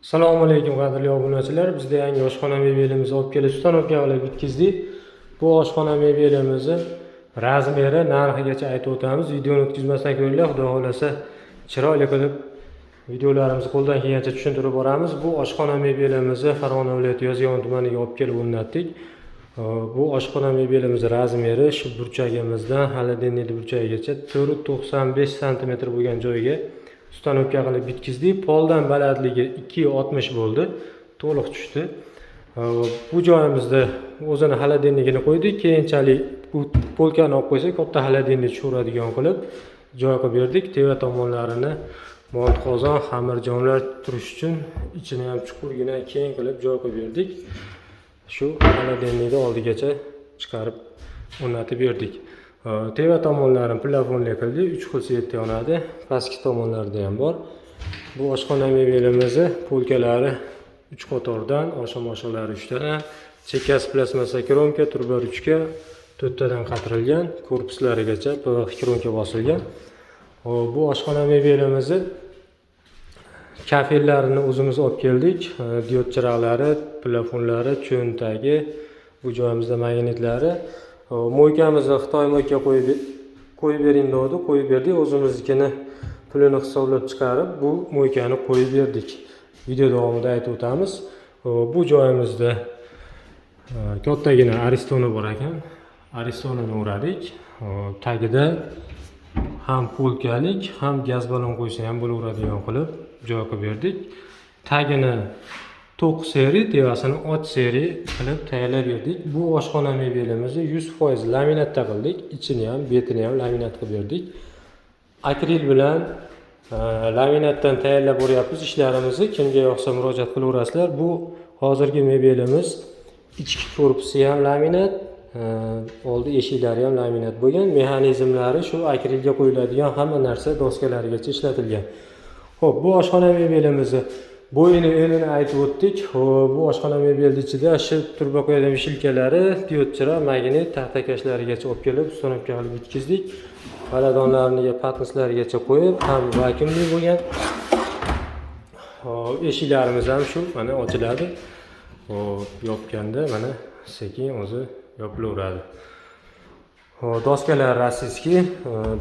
Assalomu alaykum qadrli obunachilar. Bizda yangi oshxona mebelimizni olib kelib stanovka qilib bitkizdik. Bu oshxona mebelimizni razmeri, narxigacha aytib o'tamiz. Videoni o'tkazmasdan ko'ringlar, xudo xolasa chiroyli qilib videolarimizni qo'ldan kelgancha tushuntirib boramiz. Bu oshxona mebelimizni Farg'ona viloyati Yozyovon tumaniga olib kelib o'rnatdik. Bu oshxona mebelimiz razmeri shu burchagimizdan xolodilnik burchagigacha 495 sm bo'lgan joyga ustanovka qilib bitkizdik. Poldan balandligi 260 bo'ldi. To'liq tushdi. Bu joyimizda o'zini xolodilnigini qo'ydik. Keyinchalik bu polkani olib qo'ysak, katta xolodilnik tushiradigan qilib joy qilib berdik. Teva tomonlarini mont qozon, xamirjonlar turish uchun ichini ham chuqurgina keng qilib joy qilib berdik. Shu xolodilnikni oldigacha chiqarib o'rnatib berdik. Teva tomonlarini plafonli qildik, 3 xil svetda yonadi, pastki tomonlarida ham bor. Bu oshxona mebelimizni polkalari 3 qatordan, osha-moshalari 3 tadan, chekkasi plastmassa kromka, turba ruchka 4 tadan qatirilgan, korpuslarigacha PVX kromka bosilgan. Bu oshxona mebelimizni kafellarini o'zimiz olib keldik. Diod chiroqlari, plafonlari, cho'ntagi, bu joyimizda magnetlari. Mo'ykamizni Xitoy mo'yka qo'yib bering dedi, qo'yib berdik. O'zimiznikini pulini hisoblab chiqarib, bu mo'ykani qo'yib berdik. Video davomida aytib o'tamiz. Bu joyimizda kattagina aristona bor ekan. Aristonani o'radik. Tagida ham polkalik, ham gaz balon qo'ysa ham bo'laveradigan qilib joy qilib berdik. Tagini to'q seri, tevasini 8 seri qilib tayyorlab berdik. Bu oshxona mebelimizni 100% laminatda qildik. Ichini ham, betini ham laminat qilib berdik. Akril bilan laminatdan tayyorlab bo'ryapmiz ishlarimizni. Kimga yoqsa murojaat qilaverasizlar. Bu hozirgi mebelimiz ichki korpusi ham laminat, oldi eshiklari ham laminat bo'lgan. Mexanizmlari shu akrilga qo'yiladigan hamma narsa doskalarigacha ishlatilgan. Xo'p, bu oshxona mebelimizni bo'yini enini aytib o'tdik. Bu oshxona mebelning ichida shu turba qo'yadigan vishilkalari, diod chiroq, magnet, taxtakashlarigacha olib kelib ustanovka qilib bitkizdik. Xolodonlarniga, patnislarigacha qo'yib, ham vakuumli bo'lgan. Eshiklarimiz ham shu, mana ochiladi. Yopganda mana sekin o'zi yopilaveradi. Doskalar rossiyskiy,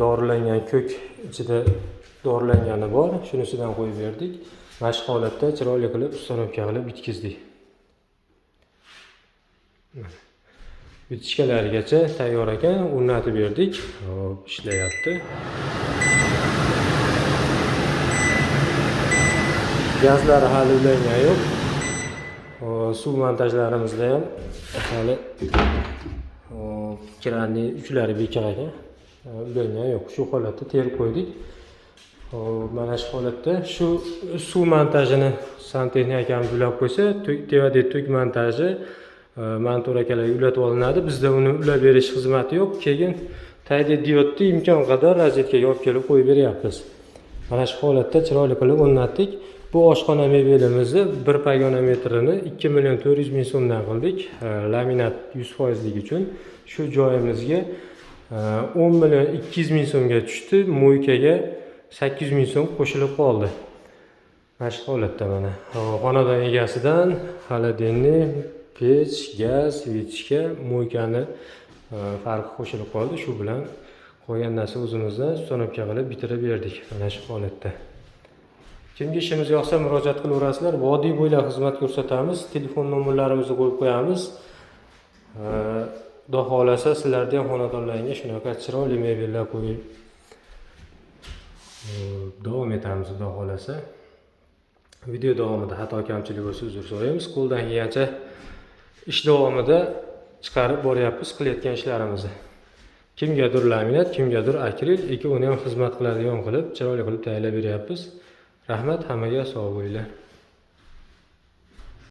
dorilangan ko'k ichida dorilangani bor. Shunisidan qo'yib berdik. Mana shu holatda chiroyli qilib ustanovka qilib bitkizdik. Bitishkalarigacha tayyor ekan, o'rnatib berdik. Ishlayapti. Gazlari hali ulangani yo'q. Suv montajlarimizda ham hali kranning uchlari bekor ekan. Ulangani yo'q. Shu holatda terib qo'ydik. Mana shu holatda shu suv montajini santexnik akamiz ulab qo'ysa, tevadagi tuk montaji montor akalarga ulatib olinadi. Bizda uni ulab berish xizmati yo'q. Keyin tagda diodni imkon qadar rozetkaga olib kelib qo'yib beryapmiz. Mana shu holatda chiroyli qilib o'rnatdik. Bu oshxona mebelimizni 1 pogona metrini 2 million 400 ming so'mdan qildik. Laminat 100% lik uchun shu joyimizga 10 million 200 ming so'mga tushdi. Mo'ykaga 800 ming so'm qo'shilib qoldi. Mana shu holatda mana. Xonadon egasidan xolodilnik, pech, gaz, vichka, mo'ykani farqi qo'shilib qoldi. Shu bilan qolgan narsa o'zimizdan ustanovka qilib bitirib berdik. Mana shu holatda. Kimga ishimiz yoqsa murojaat qilaverasizlar. Vodiy bo'ylab xizmat ko'rsatamiz. Telefon nomerlarimizni qo'yib qo'yamiz. Xudo xolasa sizlarga ham xonadonlaringga shunaqa chiroyli mebellar qo'yib davom etamiz xudo xolasa. Video davomida xato kamchilik bo'lsa uzr so'raymiz. Qo'ldan kelgancha ish davomida chiqarib boryapmiz qilayotgan ishlarimizni. Kimgadir laminat, kimgadir akril, ikkovini ham xizmat qiladigan qilib, chiroyli qilib tayyorlab beryapmiz. Rahmat, hammaga sog' bo'linglar.